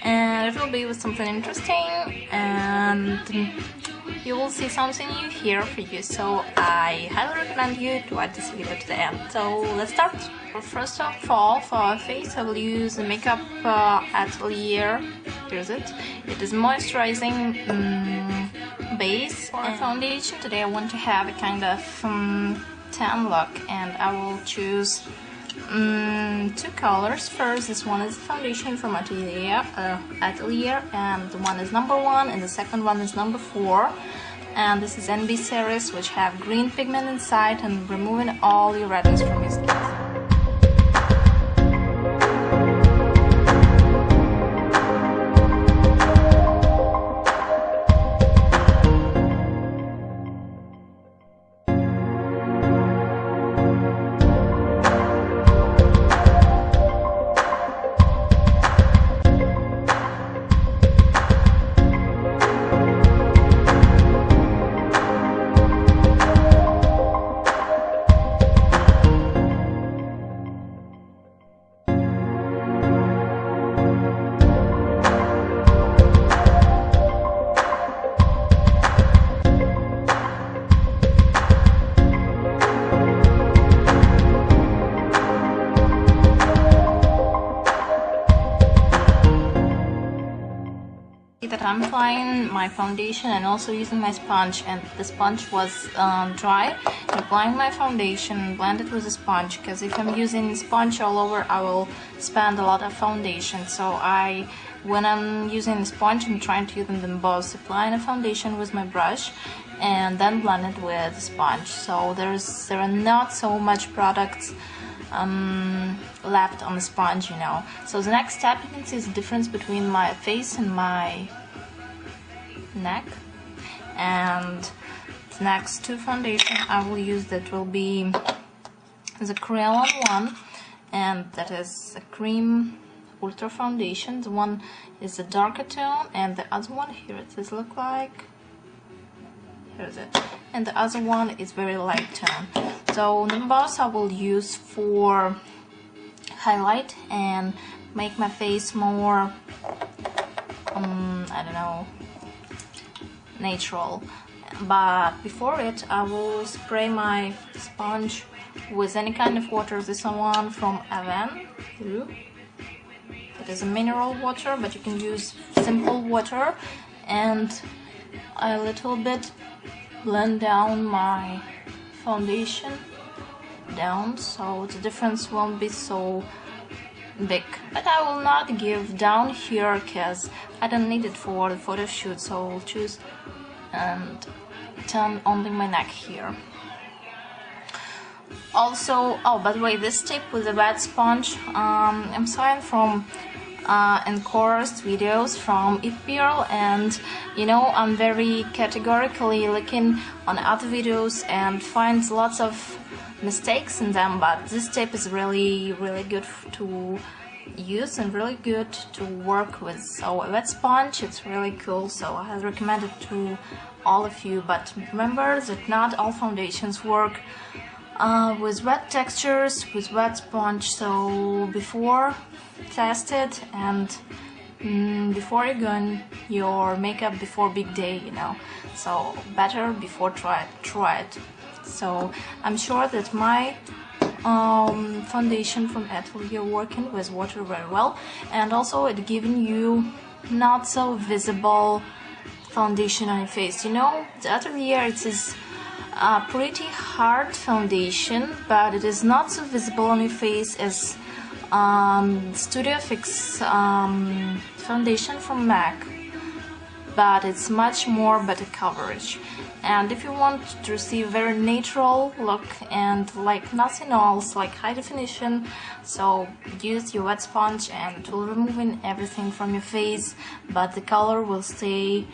and it will be with something interesting, and you will see something new here for you, so I highly recommend you to watch this video to the end. So let's start. First of all, for our face I will use the makeup Atelier. Here's it. It is moisturizing base for foundation. Today I want to have a kind of tan look, and I will choose two colors. First, this one is foundation from Atelier, and the one is number 1, and the second one is number 4. And this is NB series, which have green pigment inside and removing all your redness from your skin. That I'm applying my foundation and also using my sponge, and the sponge was dry. I'm applying my foundation, blend it with the sponge, because if I'm using sponge all over I will spend a lot of foundation. So when I'm using the sponge, I'm trying to use them both, applying a foundation with my brush and then blend it with the sponge. So there are not so much products left on the sponge, you know. So the next step, you can see the difference between my face and my neck, and the next two foundation I will use, that will be the Crayon one, and that is a cream ultra foundation. The one is a darker tone, and the other one, here it is, look like, here's it, and the other one is very light tone. So the both I will use for highlight and make my face more I don't know, natural. But before it, I will spray my sponge with any kind of water. This one from Aven. It is a mineral water, but you can use simple water, and a little bit blend down my foundation down, so the difference won't be so big. But I will not give down here because I don't need it for the photo shoot, so I'll choose and turn only my neck here. Also, oh, by the way, this tip with the wet sponge, I'm saw it from encouraged videos from Ipirl, and you know, I'm very categorically looking on other videos and find lots of mistakes in them, but this tip is really good to use and really good to work with. So a wet sponge, it's really cool, so I recommend it to all of you. But remember that not all foundations work with wet textures, with wet sponge, so before test it, and before you're going your makeup before big day, you know, so better before try it. So I'm sure that my foundation from Atelier working with water very well, and also it giving you not so visible foundation on your face. You know, the Atelier, it is a pretty hard foundation, but it is not so visible on your face as Studio Fix foundation from MAC, but it's much more better coverage. And if you want to receive very natural look and like nothing else, like high definition, so use your wet sponge and it will remove everything from your face, but the color will stay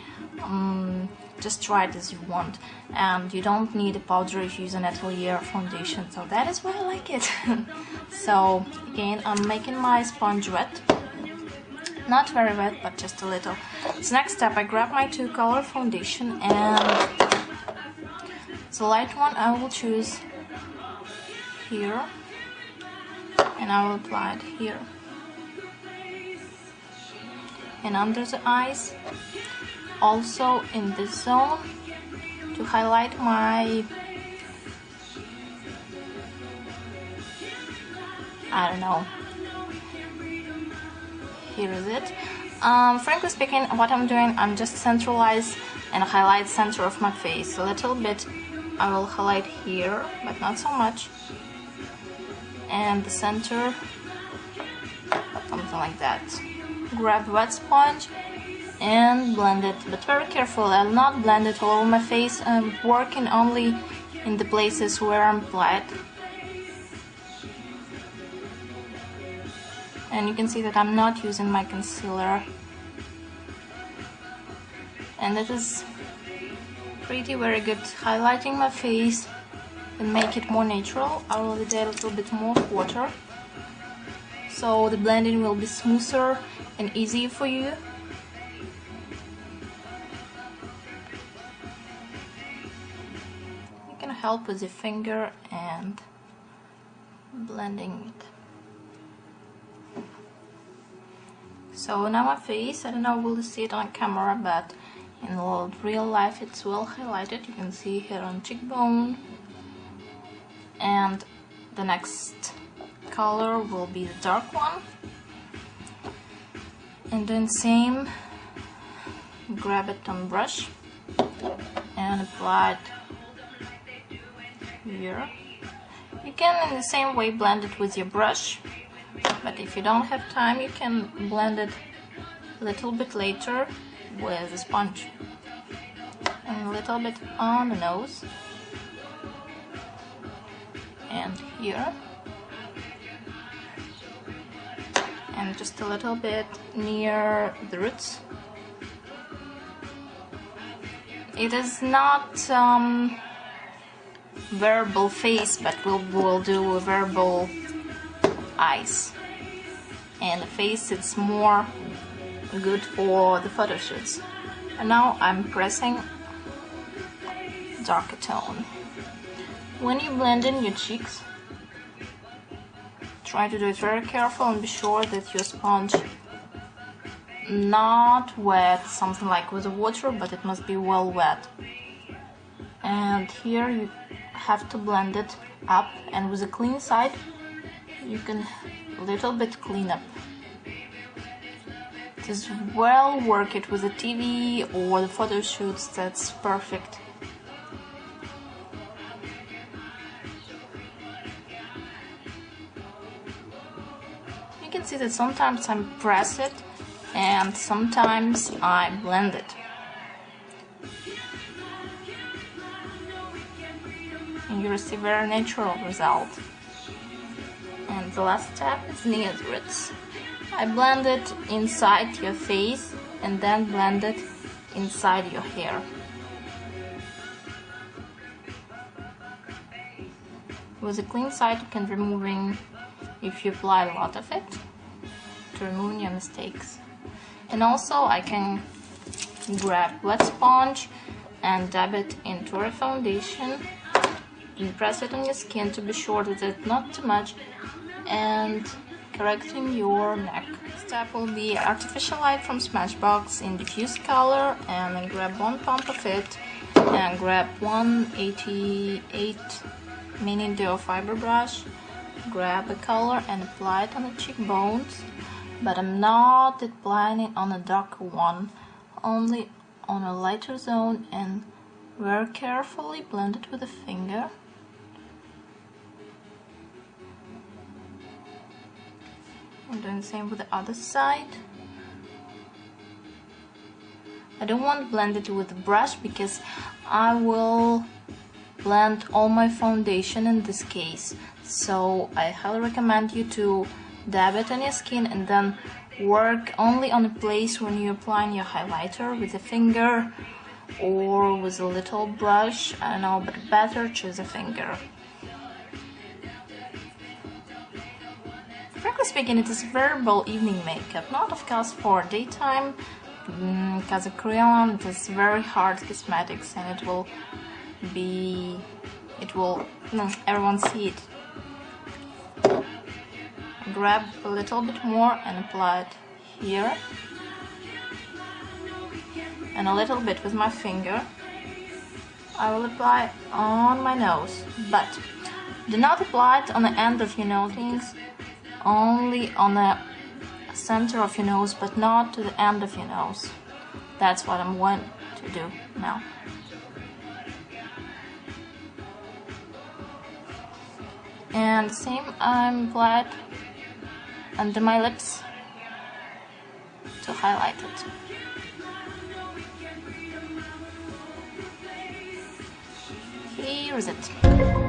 just right as you want, and you don't need a powder if you use an Atelier foundation. So that is why I like it. So again, I'm making my sponge wet, not very wet, but just a little. So next step, I grab my two color foundation, and the light one I will choose here, and I will apply it here. and under the eyes, also in this zone, to highlight my, I don't know, here is it. Frankly speaking, what I'm doing, I'm just centralize and highlight center of my face. A little bit I will highlight here, but not so much. And the center, something like that. Grab wet sponge and blend it, but very careful. I'll not blend it all over my face. I'm working only in the places where I'm applied. And you can see that I'm not using my concealer. And it is pretty very good highlighting my face and make it more natural. I will add a little bit more water, so the blending will be smoother and easier for you. You can help with your finger and blending it. So now my face, I don't know will you see it on camera, but in real life it's well highlighted. You can see here on cheekbone, and the next color will be the dark one. And then same, grab it on brush and apply it here. You can in the same way blend it with your brush, but if you don't have time you can blend it a little bit later with a sponge. And a little bit on the nose and here, and just a little bit near the roots. It is not verbal face, but we'll do a verbal eyes, and the face it's more good for the photo shoots. And now I'm pressing darker tone. When you blend in your cheeks, try to do it very careful and be sure that your sponge not wet, something like with the water, but it must be well wet. And here you have to blend it up, and with a clean side you can a little bit clean up. Just well work it with the TV or the photo shoots, that's perfect. You can see that sometimes I press it and sometimes I blend it. And you receive a very natural result. And the last step is near the roots. I blend it inside your face and then blend it inside your hair. With a clean side you can removing, if you apply a lot of it, to remove your mistakes. And also I can grab wet sponge and dab it into a foundation and press it on your skin to be sure that it's not too much, and correcting your neck. Step will be artificial light from Smashbox in diffuse color, and then grab one pump of it and grab 188 mini duo fiber brush, grab a color and apply it on the cheekbones, but I'm not applying it on a darker one, only on a lighter zone, and very carefully blend it with a finger. I'm doing the same with the other side. I don't want to blend it with a brush because I will blend all my foundation in this case, so I highly recommend you to dab it on your skin and then work only on a place when you're applying your highlighter with a finger or with a little brush. I don't know, but better choose a finger. Frankly speaking, it is verbal evening makeup, not of course for daytime, because of Korean it is very hard cosmetics and everyone see it. Grab a little bit more and apply it here, and a little bit with my finger. I will apply on my nose, but do not apply it on the end of your nose, means only on the center of your nose, but not to the end of your nose. That's what I'm going to do now. And same, I'm applied under my lips to highlight it. Here is it.